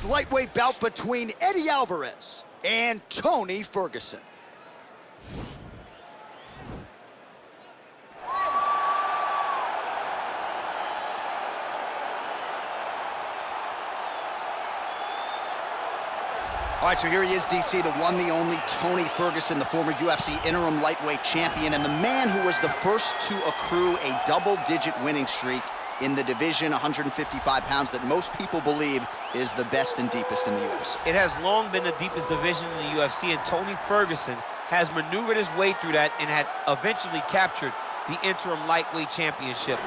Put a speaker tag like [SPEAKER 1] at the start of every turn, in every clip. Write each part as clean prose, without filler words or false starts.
[SPEAKER 1] lightweight bout between Eddie Alvarez and Tony Ferguson. All right, so here he is, DC, the one, the only Tony Ferguson, the former UFC interim lightweight champion, and the man who was the first to accrue a double-digit winning streak in the division, 155 pounds, that most people believe is the best and deepest in the UFC.
[SPEAKER 2] It has long been the deepest division in the UFC, and Tony Ferguson has maneuvered his way through that and had eventually captured the interim lightweight championship.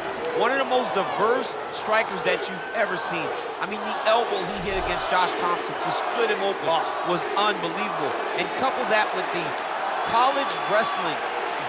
[SPEAKER 2] One of the most diverse strikers that you've ever seen. I mean, the elbow he hit against Josh Thompson to split him open was unbelievable. And couple that with the college wrestling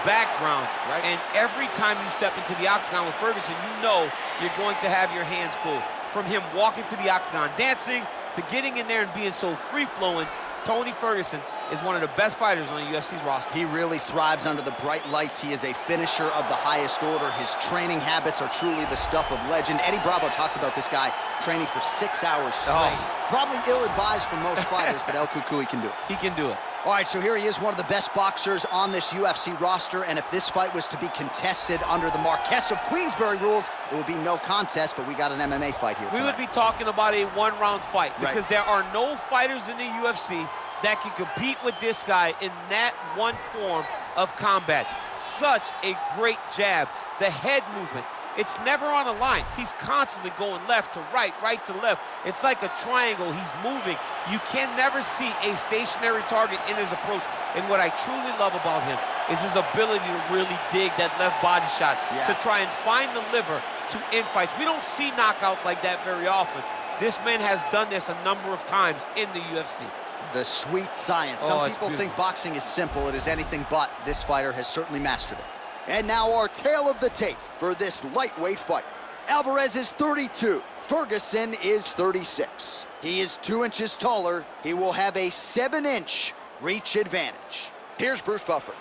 [SPEAKER 2] background, right? And every time you step into the octagon with Ferguson, you know you're going to have your hands full. From him walking to the octagon, dancing, to getting in there and being so free-flowing, Tony Ferguson is one of the best fighters on the UFC's roster.
[SPEAKER 1] He really thrives under the bright lights. He is a finisher of the highest order. His training habits are truly the stuff of legend. Eddie Bravo talks about this guy training for 6 hours straight. Probably ill-advised for most fighters, but El Cucuy can do it.
[SPEAKER 2] He can do it.
[SPEAKER 1] All right, so here he is, one of the best boxers on this UFC roster, and if this fight was to be contested under the Marquess of Queensberry rules, it would be no contest, but we got an MMA fight here tonight.
[SPEAKER 2] We would be talking about a one-round fight, because there are no fighters in the UFC that can compete with this guy in that one form of combat. Such a great jab, the head movement. It's never on a line. He's constantly going left to right, right to left. It's like a triangle. He's moving. You can never see a stationary target in his approach. And what I truly love about him is his ability to really dig that left body shot, to try and find the liver to end fights. We don't see knockouts like that very often. This man has done this a number of times in the UFC.
[SPEAKER 1] The sweet science. Some people think boxing is simple. It is anything but. This fighter has certainly mastered it. And now our tale of the tape for this lightweight fight. Alvarez is 32. Ferguson is 36. He is 2 inches taller. He will have a 7-inch reach advantage. Here's Bruce Buffer.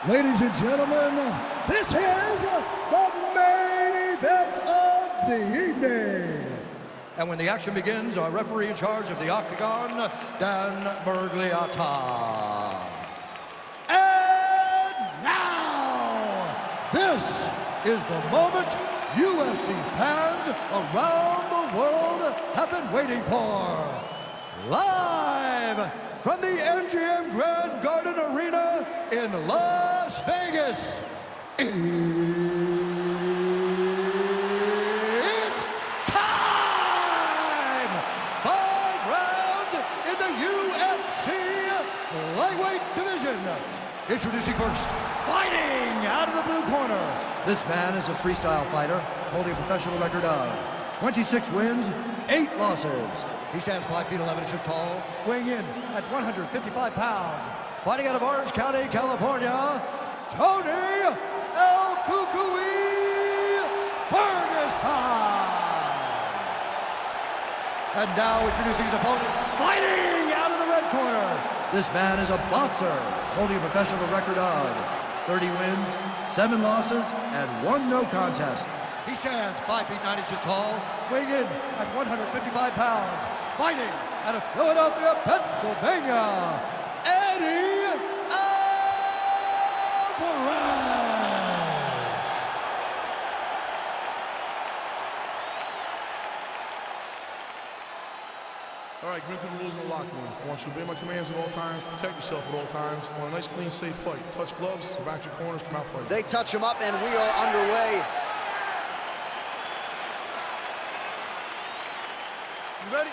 [SPEAKER 3] Ladies and gentlemen, this is the main event of the evening. And when the action begins, our referee in charge of the octagon, Dan Bergliata. And now, this is the moment UFC fans around the world have been waiting for. Live from the MGM Grand Garden Arena in Las Vegas. Lightweight division. Introducing first, fighting out of the blue corner. This man is a freestyle fighter holding a professional record of 26 wins, 8 losses. He stands 5 feet 11 inches tall, weighing in at 155 pounds. Fighting out of Orange County, California, Tony El Cucuy Ferguson. And now introducing his opponent, fighting out of the red corner. This man is a boxer, holding a professional record of 30 wins, 7 losses, and 1 no contest. He stands 5 feet 9 inches tall, weighing in at 155 pounds, fighting out of Philadelphia, Pennsylvania, Eddie Alvarez.
[SPEAKER 4] All right, commit to the rules in the locker room. I want you to obey my commands at all times, protect yourself at all times. I want a nice, clean, safe fight. Touch gloves, back your corners, come out fighting.
[SPEAKER 1] They touch him up, and we are underway.
[SPEAKER 4] You ready?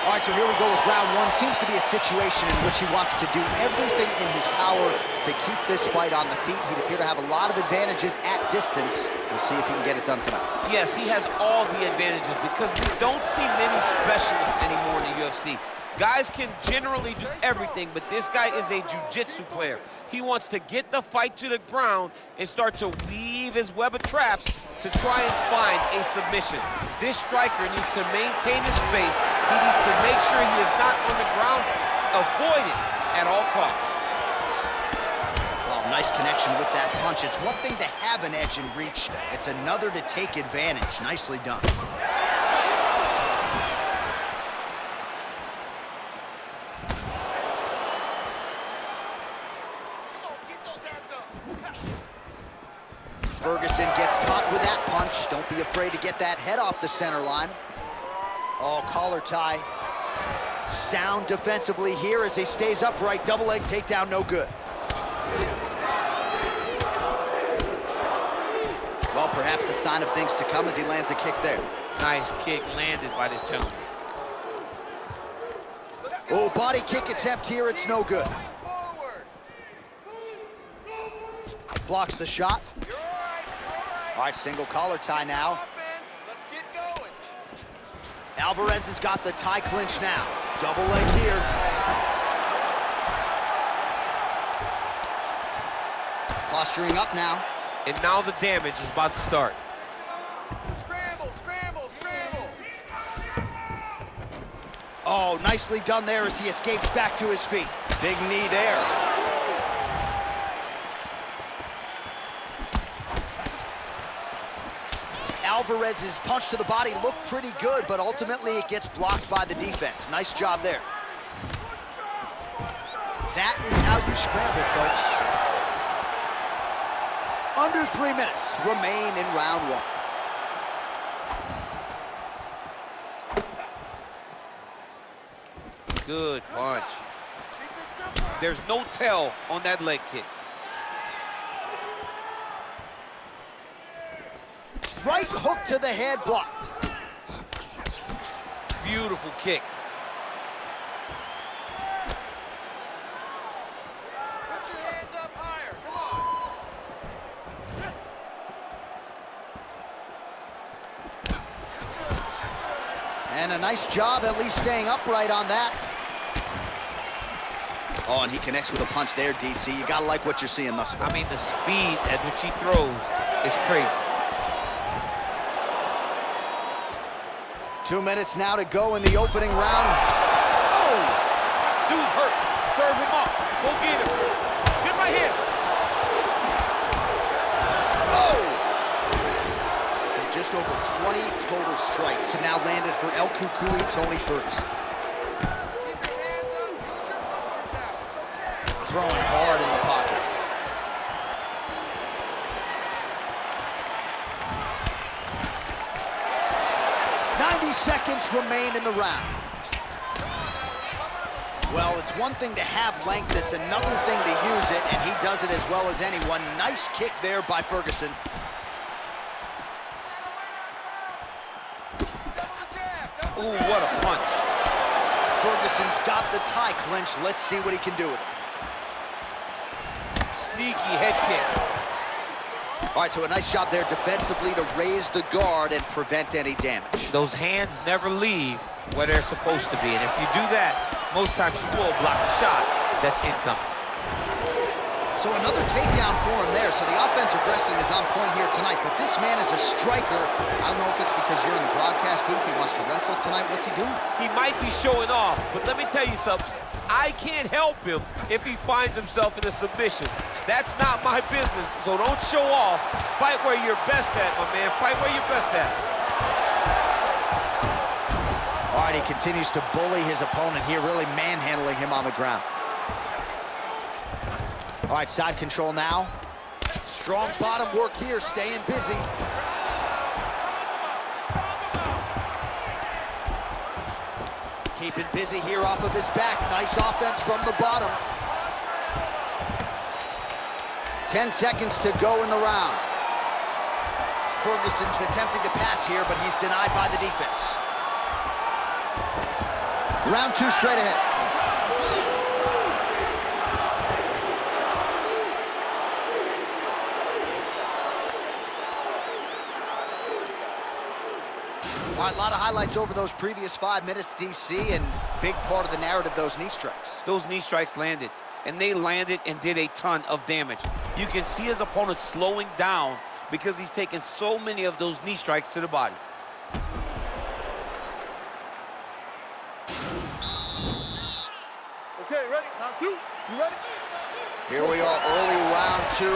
[SPEAKER 1] All right, so here we go with round 1. Seems to be a situation in which he wants to do everything in his power to keep this fight on the feet. He'd appear to have a lot of advantages at distance. We'll see if he can get it done tonight.
[SPEAKER 2] Yes, he has all the advantages because we don't see many specialists anymore in the UFC. Guys can generally do everything, but this guy is a jiu-jitsu player. He wants to get the fight to the ground and start to weave his web of traps to try and find a submission. This striker needs to maintain his space. He needs to make sure he is not on the ground. Avoid it at all costs.
[SPEAKER 1] Oh, Nice connection with that punch. It's one thing to have an edge and reach. It's another to take advantage. Nicely done. Ferguson gets caught with that punch. Don't be afraid to get that head off the center line. Oh, collar tie. Sound defensively here as he stays upright. Double leg takedown, no good. Well, perhaps a sign of things to come as he lands a kick there.
[SPEAKER 2] Nice kick landed by this gentleman.
[SPEAKER 1] Oh, body kick attempt here. It's no good. Blocks the shot. All right, single collar tie now.
[SPEAKER 5] Let's get going.
[SPEAKER 1] Alvarez has got the tie clinch now. Double leg here. Posturing up now.
[SPEAKER 2] And now the damage is about to start.
[SPEAKER 5] Scramble, scramble, scramble.
[SPEAKER 1] Oh, nicely done there as he escapes back to his feet. Big knee there. Alvarez's punch to the body looked pretty good, but ultimately it gets blocked by the defense. Nice job there. That is how you scramble, folks. Under 3 minutes remain in round one.
[SPEAKER 2] Good punch. There's no tell on that leg kick.
[SPEAKER 1] Right hook to the head, blocked.
[SPEAKER 2] Beautiful kick.
[SPEAKER 5] Put your hands up higher. Come on.
[SPEAKER 1] And a nice job at least staying upright on that. Oh, and he connects with a punch there, DC. You gotta like what you're seeing thus far.
[SPEAKER 2] I mean, the speed at which he throws is crazy.
[SPEAKER 1] 2 minutes now to go in the opening round.
[SPEAKER 2] Oh! Dude's hurt. Serve him up. Go get him. Get right here.
[SPEAKER 1] Oh! So just over 20 total strikes have now landed for El Cucuy, Tony Ferguson.
[SPEAKER 5] Keep your hands up. Use your footwork now. It's okay.
[SPEAKER 1] Throwing hard in the pocket. Seconds remain in the round. Well, it's one thing to have length, it's another thing to use it, and he does it as well as anyone. Nice kick there by Ferguson.
[SPEAKER 2] Ooh, what a punch.
[SPEAKER 1] Ferguson's got the tie clinch. Let's see what he can do with it.
[SPEAKER 2] Sneaky head kick.
[SPEAKER 1] All right, so a nice job there defensively to raise the guard and prevent any damage.
[SPEAKER 2] Those hands never leave where they're supposed to be, and if you do that, most times you will block a shot that's incoming.
[SPEAKER 1] So another takedown for him there. So the offensive wrestling is on point here tonight, but this man is a striker. I don't know if it's because you're in the broadcast booth, he wants to wrestle tonight. What's he doing?
[SPEAKER 2] He might be showing off, but let me tell you something. I can't help him if he finds himself in a submission. That's not my business, so don't show off. Fight where you're best at, my man. Fight where you're best at.
[SPEAKER 1] All right, he continues to bully his opponent here, really manhandling him on the ground. All right, side control now. Strong bottom work here, staying busy. Keeping busy here off of his back. Nice offense from the bottom. 10 seconds to go in the round. Ferguson's attempting to pass here, but he's denied by the defense. Round two straight ahead. All right, a lot of highlights over those previous 5 minutes, DC, and big part of the narrative, those knee strikes.
[SPEAKER 2] Those knee strikes landed, and they landed and did a ton of damage. You can see his opponent slowing down because he's taken so many of those knee strikes to the body.
[SPEAKER 5] Okay, ready? Round two. You ready?
[SPEAKER 1] Here we are, early round 2.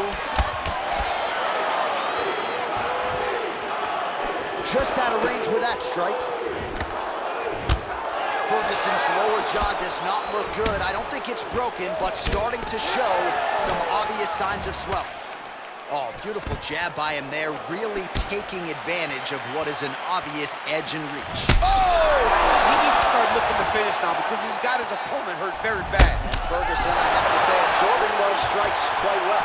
[SPEAKER 1] Just out of range with that strike. Ferguson's lower jaw does not look good. I don't think it's broken, but starting to show some obvious signs of swelling. Oh, beautiful jab by him there, really taking advantage of what is an obvious edge and reach. Oh!
[SPEAKER 2] He needs to start looking to finish now because he's got his opponent hurt very bad.
[SPEAKER 1] And Ferguson, I have to say, absorbing those strikes quite well.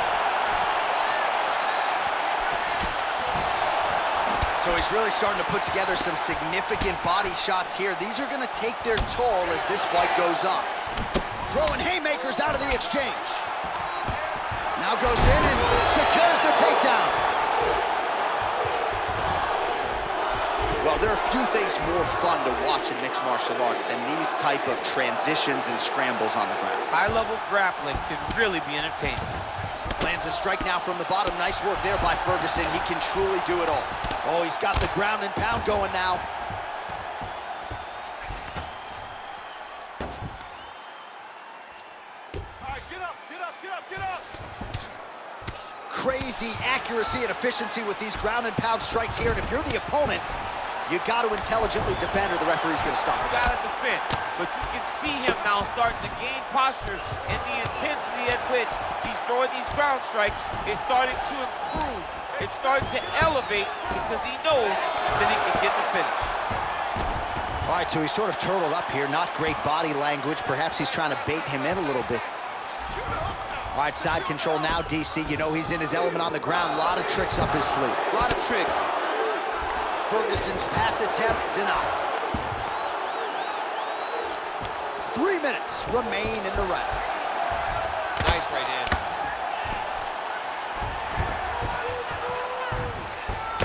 [SPEAKER 1] So he's really starting to put together some significant body shots here. These are going to take their toll as this fight goes on. Throwing haymakers out of the exchange. Now goes in and secures the takedown. Well, there are few things more fun to watch in mixed martial arts than these type of transitions and scrambles on the ground.
[SPEAKER 2] High-level grappling can really be entertaining.
[SPEAKER 1] Lands a strike now from the bottom. Nice work there by Ferguson. He can truly do it all. Oh, he's got the ground and pound going now.
[SPEAKER 5] All right, get up, get up, get up, get up.
[SPEAKER 1] Crazy accuracy and efficiency with these ground and pound strikes here. And if you're the opponent, you got to intelligently defend or the referee's going to stop it.
[SPEAKER 2] You got to defend, but you can see him now starting to gain posture, and the intensity at which he's throwing these ground strikes is starting to improve. It's starting to elevate because he knows that he can get the finish.
[SPEAKER 1] All right, so he's sort of turtled up here. Not great body language. Perhaps he's trying to bait him in a little bit. All right, side control now, DC. You know he's in his element on the ground. A lot of tricks up his sleeve.
[SPEAKER 2] A lot of tricks.
[SPEAKER 1] Ferguson's pass attempt denied. 3 minutes remain in the round.
[SPEAKER 2] Nice right hand.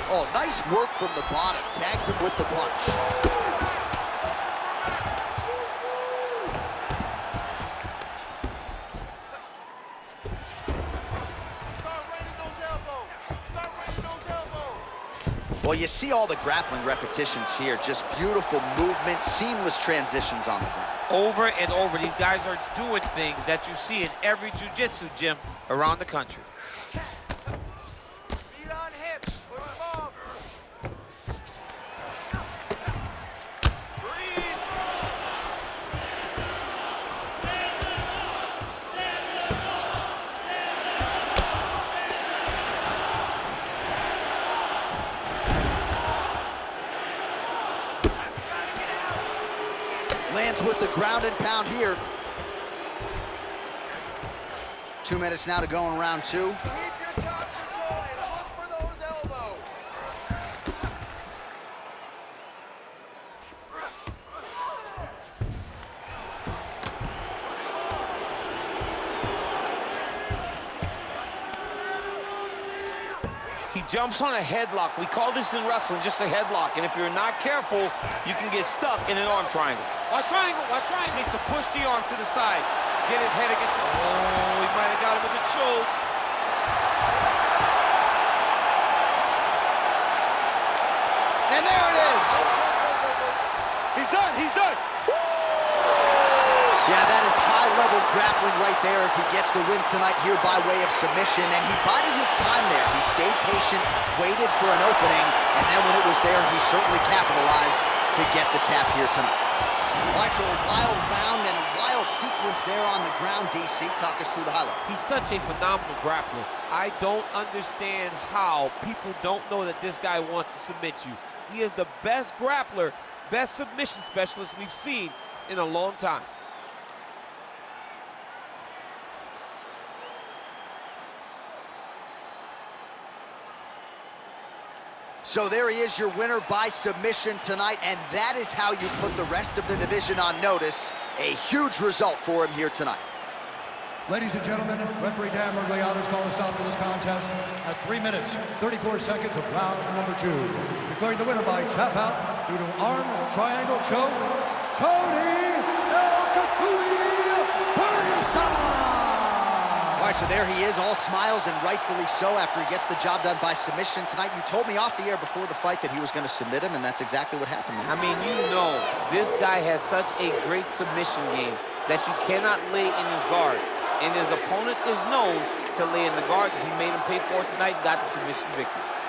[SPEAKER 1] Oh, nice work from the bottom. Tags him with the punch. Well, you see all the grappling repetitions here. Just beautiful movement, seamless transitions on the ground.
[SPEAKER 2] Over and over, these guys are doing things that you see in every jiu-jitsu gym around the country.
[SPEAKER 5] Feet on hips, push them off. Breathe.
[SPEAKER 1] Lands with the ground and pound here. 2 minutes now to go in round 2.
[SPEAKER 5] Keep your top control and look for those elbows.
[SPEAKER 2] He jumps on a headlock. We call this in wrestling just a headlock. And if you're not careful, you can get stuck in an arm triangle. Watch triangle, watch triangle. He needs to push the arm to the side. Get his head against the... Oh, he might have got him with a choke.
[SPEAKER 1] And there it is.
[SPEAKER 2] He's done, he's done.
[SPEAKER 1] Yeah, that is high-level grappling right there as he gets the win tonight here by way of submission. And he bided his time there. He stayed patient, waited for an opening, and then when it was there, he certainly capitalized to get the tap here tonight. All right, so a wild round and a wild sequence there on the ground. DC, talk us through the highlight.
[SPEAKER 2] He's such a phenomenal grappler. I don't understand how people don't know that this guy wants to submit you. He is the best grappler, best submission specialist we've seen in a long time.
[SPEAKER 1] So there he is, your winner by submission tonight, and that is how you put the rest of the division on notice. A huge result for him here tonight.
[SPEAKER 3] Ladies and gentlemen, referee Dan Mergliato's called a stop to this contest at 3 minutes, 34 seconds of round number 2. Declaring the winner by tap out due to arm triangle choke, Tony El Ferguson!
[SPEAKER 1] All right, so there he is, all smiles, and rightfully so after he gets the job done by submission tonight. You told me off the air before the fight that he was going to submit him, and that's exactly what happened, man.
[SPEAKER 2] I mean, you know, this guy has such a great submission game that you cannot lay in his guard. And his opponent is known to lay in the guard. He made him pay for it tonight and got the submission victory.